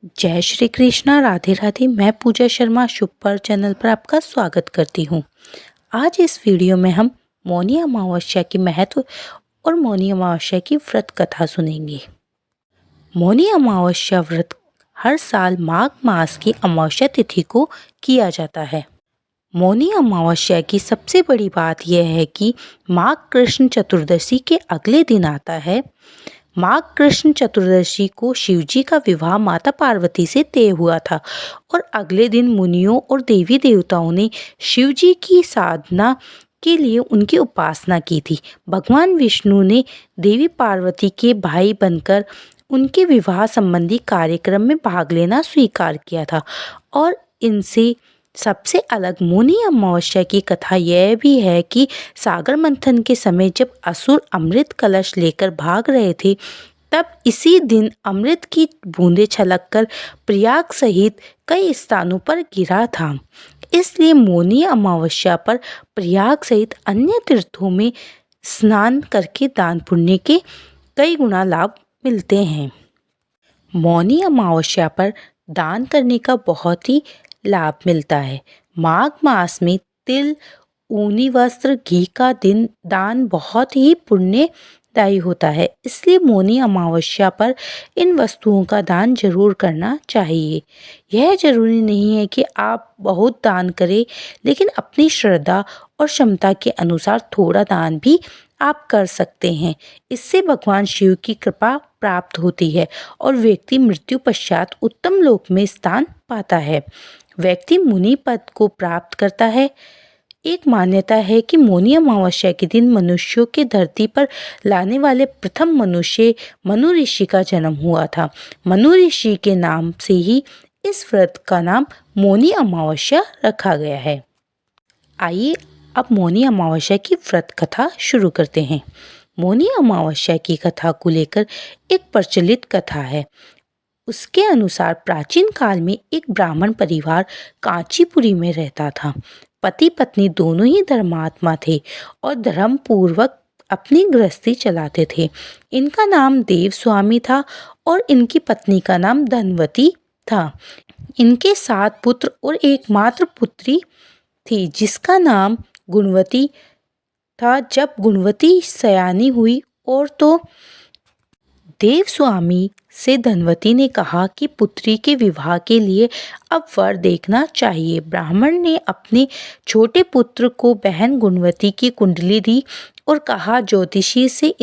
जय श्री कृष्णा। राधे राधे। मैं पूजा शर्मा शुभ पर चैनल पर आपका स्वागत करती हूँ। आज इस वीडियो में हम मौनी अमावस्या की महत्व और मौनी अमावस्या की व्रत कथा सुनेंगे। मौनी अमावस्या व्रत हर साल माघ मास की अमावस्या तिथि को किया जाता है। मौनी अमावस्या की सबसे बड़ी बात यह है कि माघ कृष्ण चतुर्दशी के अगले दिन आता है। माघ कृष्ण चतुर्दशी को शिवजी का विवाह माता पार्वती से तय हुआ था और अगले दिन मुनियों और देवी देवताओं ने शिवजी की साधना के लिए उनकी उपासना की थी। भगवान विष्णु ने देवी पार्वती के भाई बनकर उनके विवाह संबंधी कार्यक्रम में भाग लेना स्वीकार किया था और इनसे सबसे अलग मौनी अमावस्या की कथा यह भी है कि सागर मंथन के समय जब असुर अमृत कलश लेकर भाग रहे थे, तब इसी दिन अमृत की बूंदें छलककर प्रयाग सहित कई स्थानों पर गिरा था। इसलिए मौनी अमावस्या पर प्रयाग सहित अन्य तीर्थों में स्नान करके दान पुण्य के कई गुना लाभ मिलते हैं। मौनी अमावस्या पर दान करने का बहुत ही लाभ मिलता है। माघ मास में तिल, ऊनी वस्त्र, घी का दिन दान बहुत ही पुण्यदायी होता है। इसलिए मौनी अमावस्या पर इन वस्तुओं का दान जरूर करना चाहिए। यह जरूरी नहीं है कि आप बहुत दान करें, लेकिन अपनी श्रद्धा और क्षमता के अनुसार थोड़ा दान भी आप कर सकते हैं। इससे भगवान शिव की कृपा प्राप्त होती है और व्यक्ति मृत्यु पश्चात उत्तम लोक में स्थान पाता है। व्यक्ति मुनि पद को प्राप्त करता है। एक मान्यता है कि मौनी अमावस्या के दिन मनुष्यों के धरती पर लाने वाले प्रथम मनुष्य मनु ऋषि का जन्म हुआ था। मनु ऋषि के नाम से ही इस व्रत का नाम मौनी अमावस्या रखा गया है। आइए अब मौनी अमावस्या की व्रत कथा शुरू करते हैं। मौनी अमावस्या की कथा को लेकर एक प्रचलित कथा है। उसके अनुसार प्राचीन काल में एक ब्राह्मण परिवार कांचीपुरी में रहता था। पति पत्नी दोनों ही धर्मात्मा थे और धर्म पूर्वक अपनी गृहस्थी चलाते थे। इनका नाम देवस्वामी था और इनकी पत्नी का नाम धनवती था। इनके 7 पुत्र और एकमात्र पुत्री थी जिसका नाम गुणवती था। जब गुणवती सयानी हुई और तो देवस्वामी से धनवती ने कहा कि पुत्री के विवाह के लिए अब वर देखना चाहिए। ब्राह्मण ने अपने छोटे पुत्र को बहन गुणवती की कुंडली दी और कहा ज्योतिषी से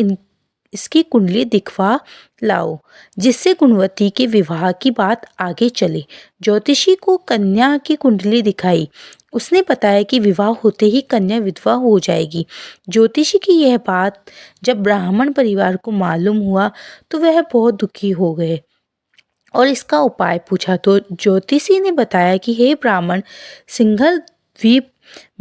इसकी कुंडली दिखवा लाओ, जिससे गुणवती के विवाह की बात आगे चले। ज्योतिषी को कन्या की कुंडली दिखाई। उसने बताया कि विवाह होते ही कन्या विधवा हो जाएगी। ज्योतिषी की यह बात जब ब्राह्मण परिवार को मालूम हुआ तो वह बहुत दुखी हो गए और इसका उपाय पूछा तो ज्योतिषी ने बताया कि हे ब्राह्मण, सिंघल द्वीप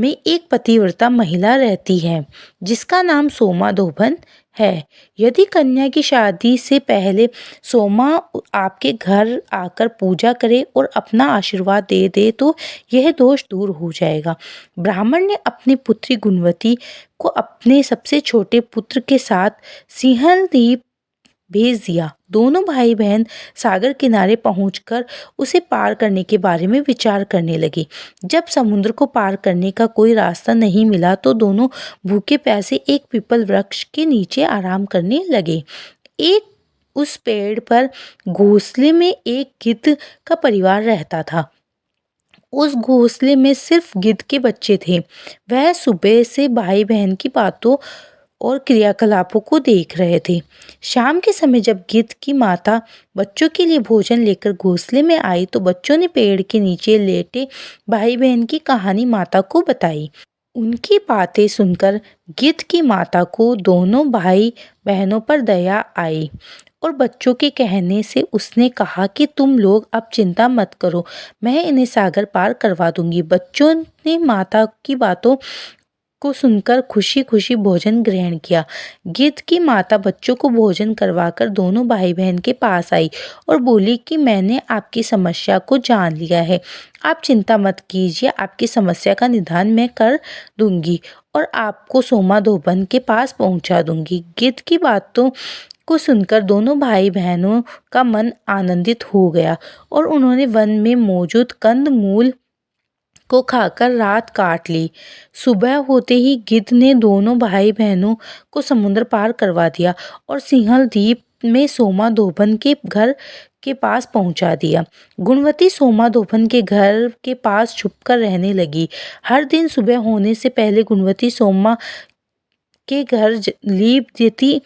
में एक पतिव्रता महिला रहती है जिसका नाम सोमा धोबन है। यदि कन्या की शादी से पहले सोमा आपके घर आकर पूजा करे और अपना आशीर्वाद दे दे तो यह दोष दूर हो जाएगा। ब्राह्मण ने अपनी पुत्री गुणवती को अपने सबसे छोटे पुत्र के साथ सिंहल द्वीप भेज दिया। दोनों भाई बहन सागर किनारे पहुंचकर उसे पार करने के बारे में विचार करने लगे। जब समुद्र को पार करने का कोई रास्ता नहीं मिला तो दोनों भूखे प्यासे एक पीपल वृक्ष के नीचे आराम करने लगे। उस पेड़ पर घोंसले में एक गिद्ध का परिवार रहता था। उस घोंसले में सिर्फ गिद्ध के बच्चे थे। वह सुबह से भाई बहन की बातों और क्रियाकलापों को देख रहे थे। शाम के समय जब गिद्ध की माता बच्चों के लिए भोजन लेकर घोंसले में आई तो बच्चों ने पेड़ के नीचे लेटे भाई बहन की कहानी माता को बताई। उनकी बातें सुनकर गिद्ध की माता को दोनों भाई बहनों पर दया आई और बच्चों के कहने से उसने कहा कि तुम लोग अब चिंता मत करो, मैं इन्हें सागर पार करवा दूंगी। बच्चों ने माता की बातों को सुनकर खुशी खुशी भोजन ग्रहण किया। गिद्ध की माता बच्चों को भोजन करवाकर दोनों भाई बहन के पास आई और बोली कि मैंने आपकी समस्या को जान लिया है, आप चिंता मत कीजिए, आपकी समस्या का निदान मैं कर दूंगी और आपको सोमा धोबन के पास पहुंचा दूंगी। गिद्ध की बातों को सुनकर दोनों भाई बहनों का मन आनंदित हो गया और उन्होंने वन में मौजूद कंद मूल को खाकर रात काट ली। सुबह होते ही गिद्ध ने दोनों भाई बहनों को समुद्र पार करवा दिया और सिंहल द्वीप में सोमाधोबन के घर के पास पहुंचा दिया। गुणवती सोमाधोबन के घर के पास छुपकर रहने लगी। हर दिन सुबह होने से पहले गुणवती सोमा के घर लीप देती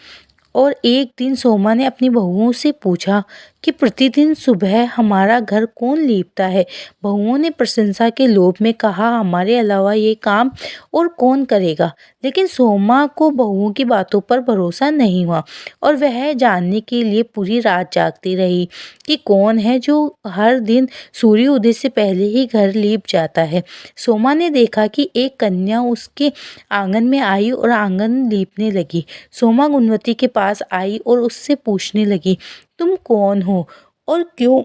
और एक दिन सोमा ने अपनी बहुओं से पूछा कि प्रतिदिन सुबह हमारा घर कौन लीपता है। बहुओं ने प्रशंसा के लोभ में कहा, हमारे अलावा ये काम और कौन करेगा। लेकिन सोमा को बहुओं की बातों पर भरोसा नहीं हुआ और वह जानने के लिए पूरी रात जागती रही कि कौन है जो हर दिन सूर्योदय से पहले ही घर लीप जाता है। सोमा ने देखा कि एक कन्या उसके आंगन में आई और आंगन लीपने लगी। सोमा गुणवती के पास आई और उससे पूछने लगी, तुम कौन हो और क्यों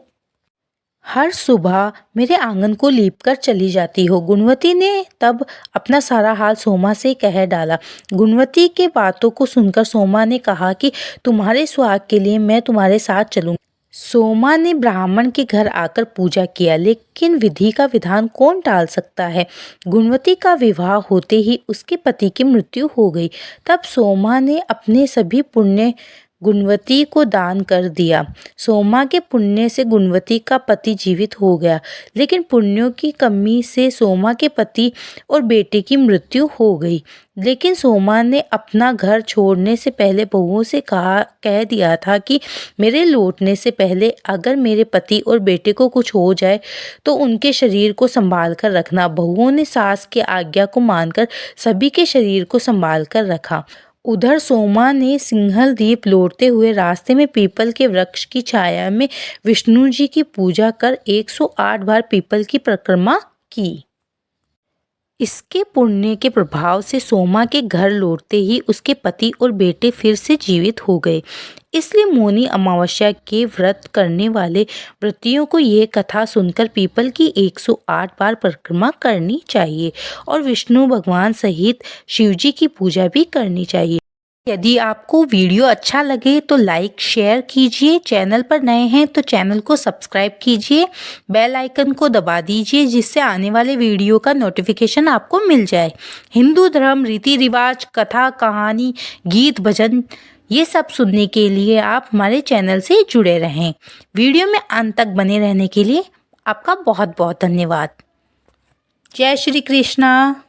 हर सुबह मेरे आंगन को लीप कर चली जाती हो। गुणवती ने तब अपना सारा हाल सोमा से कह डाला। गुणवती के बातों को सुनकर सोमा ने कहा कि तुम्हारे सुहाग के लिए मैं तुम्हारे साथ चलूंगी। सोमा ने ब्राह्मण के घर आकर पूजा किया, लेकिन विधि का विधान कौन टाल सकता है। गुणवती का विवाह होते ही उसके पति की मृत्यु हो गई। तब सोमा ने अपने सभी पुण्य गुणवती को दान कर दिया। सोमा के पुण्य से गुणवती का पति जीवित हो गया, लेकिन पुण्यों की कमी से सोमा के पति और बेटे की मृत्यु हो गई। लेकिन सोमा ने अपना घर छोड़ने से पहले बहुओं से कह दिया था कि मेरे लौटने से पहले अगर मेरे पति और बेटे को कुछ हो जाए तो उनके शरीर को संभाल कर रखना। बहुओं ने सास की आज्ञा को मानकर सभी के शरीर को संभाल कर रखा। उधर सोमा ने सिंहल द्वीप लौटते हुए रास्ते में पीपल के वृक्ष की छाया में विष्णु जी की पूजा कर 108 बार पीपल की परिक्रमा की। इसके पुण्य के प्रभाव से सोमा के घर लौटते ही उसके पति और बेटे फिर से जीवित हो गए। इसलिए मौनी अमावस्या के व्रत करने वाले व्रतियों को ये कथा सुनकर पीपल की 108 बार परिक्रमा करनी चाहिए और विष्णु भगवान सहित शिवजी की पूजा भी करनी चाहिए। यदि आपको वीडियो अच्छा लगे तो लाइक शेयर कीजिए। चैनल पर नए हैं तो चैनल को सब्सक्राइब कीजिए, बेल आइकन को दबा दीजिए जिससे आने वाले वीडियो का नोटिफिकेशन आपको मिल जाए। हिंदू धर्म, रीति रिवाज, कथा, कहानी, गीत, भजन ये सब सुनने के लिए आप हमारे चैनल से जुड़े रहें। वीडियो में अंत तक बने रहने के लिए आपका बहुत बहुत धन्यवाद। जय श्री कृष्णा।